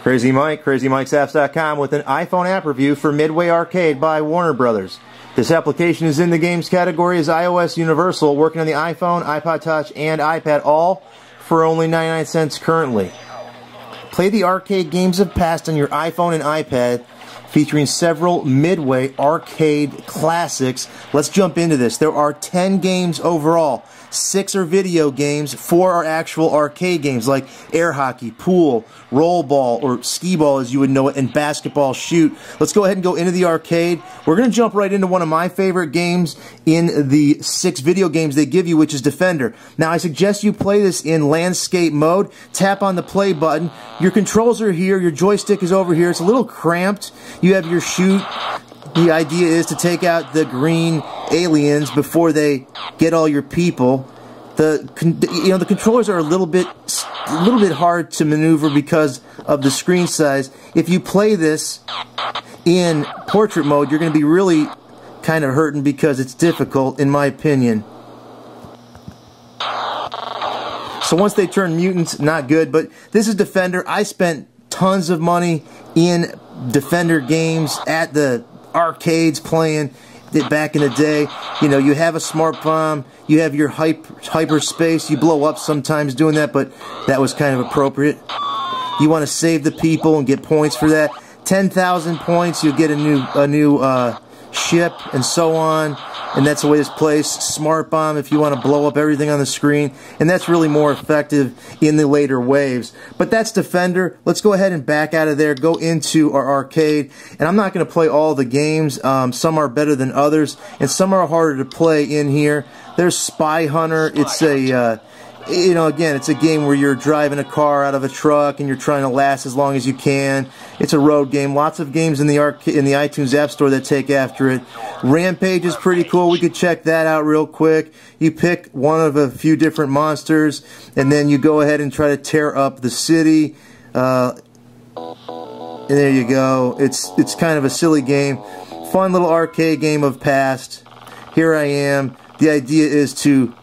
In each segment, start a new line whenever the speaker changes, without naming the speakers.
Crazy Mike, CrazyMikesapps.com with an iPhone app review for Midway Arcade by Warner Brothers. This application is in the games category as iOS Universal, working on the iPhone, iPod Touch, and iPad, all for only 99 cents currently. Play the arcade games of past on your iPhone and iPad, featuring several Midway Arcade classics. Let's jump into this. There are 10 games overall. 6 are video games, 4 are actual arcade games like air hockey, pool, roll ball, or skee ball as you would know it, and basketball shoot. Let's go ahead and go into the arcade. We're going to jump right into one of my favorite games in the 6 video games they give you, which is Defender. Now I suggest you play this in landscape mode. Tap on the play button. Your controls are here, your joystick is over here. It's a little cramped. You have your shoot. The idea is to take out the green aliens before they get all your people. The controllers are a little bit hard to maneuver because of the screen size. If you play this in portrait mode, you're going to be really kind of hurting because it's difficult, in my opinion. So once they turn mutants, not good. But this is Defender. I spent tons of money in Defender games at the arcades playing it back in the day. You know, you have a smart bomb, you have your hyperspace, you blow up sometimes doing that, but that was kind of appropriate. You want to save the people and get points for that. 10,000 points, you'll get a new ship and so on, and that's the way this plays. Smart bomb if you want to blow up everything on the screen, and that's really more effective in the later waves. But that's Defender. Let's go ahead and back out of there, go into our arcade, and I'm not going to play all the games. Some are better than others, and some are harder to play in here. There's Spy Hunter. It's a again, it's a game where you're driving a car out of a truck and you're trying to last as long as you can. It's a road game. Lots of games in the iTunes App Store that take after it. Rampage is pretty cool. We could check that out real quick. You pick one of a few different monsters, and then you go ahead and try to tear up the city. And there you go. It's kind of a silly game. Fun little arcade game of past. Here I am. The idea is to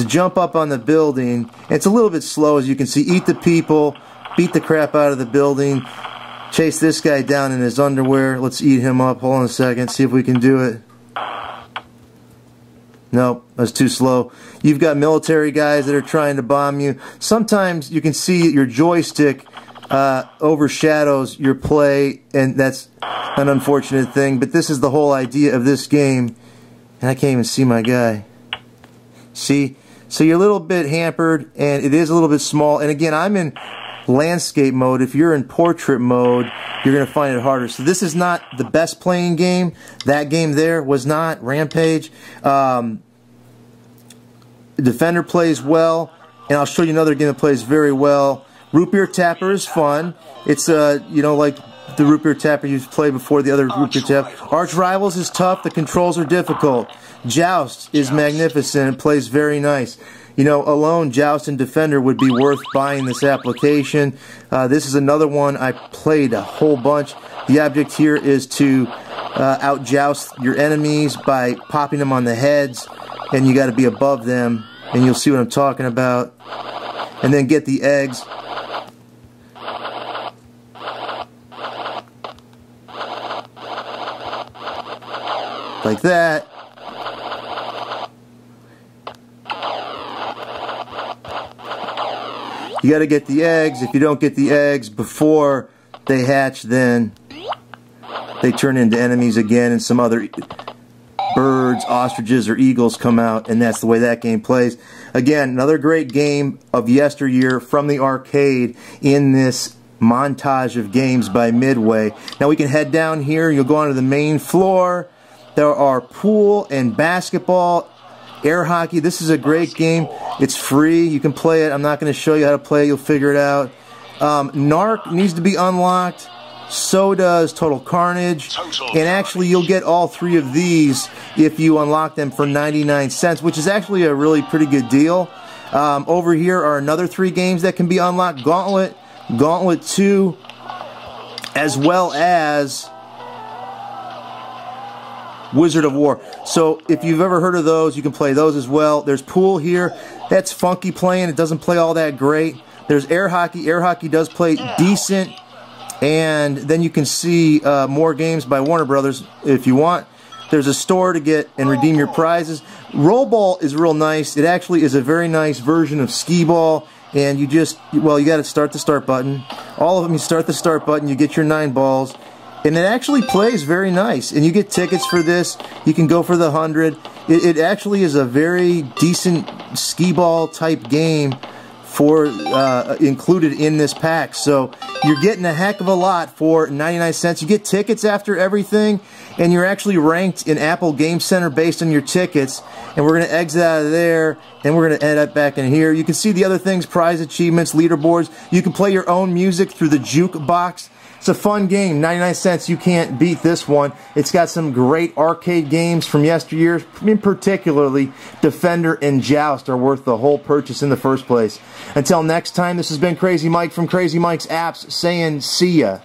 jump up on the building. It's a little bit slow, as you can see. Eat the people, beat the crap out of the building, chase this guy down in his underwear. Let's eat him up. Hold on a second, see if we can do it. Nope, that's too slow. You've got military guys that are trying to bomb you. Sometimes you can see your joystick overshadows your play, and that's an unfortunate thing, but this is the whole idea of this game. And I can't even see my guy. See? So you're a little bit hampered, and it is a little bit small. And again, I'm in landscape mode. If you're in portrait mode, you're going to find it harder. So this is not the best playing game. That game there was not. Rampage. Defender plays well, and I'll show you another game that plays very well. Root Beer Tapper is fun. It's like the Root Beer Tapper you've played before, the other Root Beer Tapper. Arch Rivals is tough. The controls are difficult. Joust is magnificent. It plays very nice. You know, alone, Joust and Defender would be worth buying this application. This is another one I played a whole bunch. The object here is to out-joust your enemies by popping them on the heads, and you got to be above them, and you'll see what I'm talking about. And then get the eggs. Like that. You got to get the eggs. If you don't get the eggs before they hatch, then they turn into enemies again, and some other birds, ostriches, or eagles come out, and that's the way that game plays. Again, another great game of yesteryear from the arcade in this montage of games by Midway. Now we can head down here. You'll go onto the main floor. There are pool and basketball, air hockey. This is a great game. It's free. You can play it. I'm not going to show you how to play it. You'll figure it out. Narc needs to be unlocked. So does Total Carnage. And actually, you'll get all 3 of these if you unlock them for 99 cents, which is actually a really pretty good deal. Over here are another 3 games that can be unlocked. Gauntlet, Gauntlet 2, as well as Wizard of War. So if you've ever heard of those, you can play those as well. There's pool here. That's funky playing. It doesn't play all that great. There's air hockey. Air hockey does play decent. And then you can see more games by Warner Brothers if you want. There's a store to get and redeem your prizes. Roll ball is real nice. It actually is a very nice version of skee ball. And you just, well, you got to start the start button. All of them, you start the start button, you get your 9 balls. And it actually plays very nice. And you get tickets for this. You can go for the 100. It actually is a very decent skee ball type game for included in this pack. So you're getting a heck of a lot for 99 cents. You get tickets after everything, and you're actually ranked in Apple Game Center based on your tickets. And we're going to exit out of there, and we're going to end up back in here. You can see the other things, prize achievements, leaderboards. You can play your own music through the jukebox. It's a fun game, 99 cents. You can't beat this one. It's got some great arcade games from yesteryear. In particularly, Defender and Joust are worth the whole purchase in the first place. Until next time, this has been Crazy Mike from Crazy Mike's Apps saying see ya.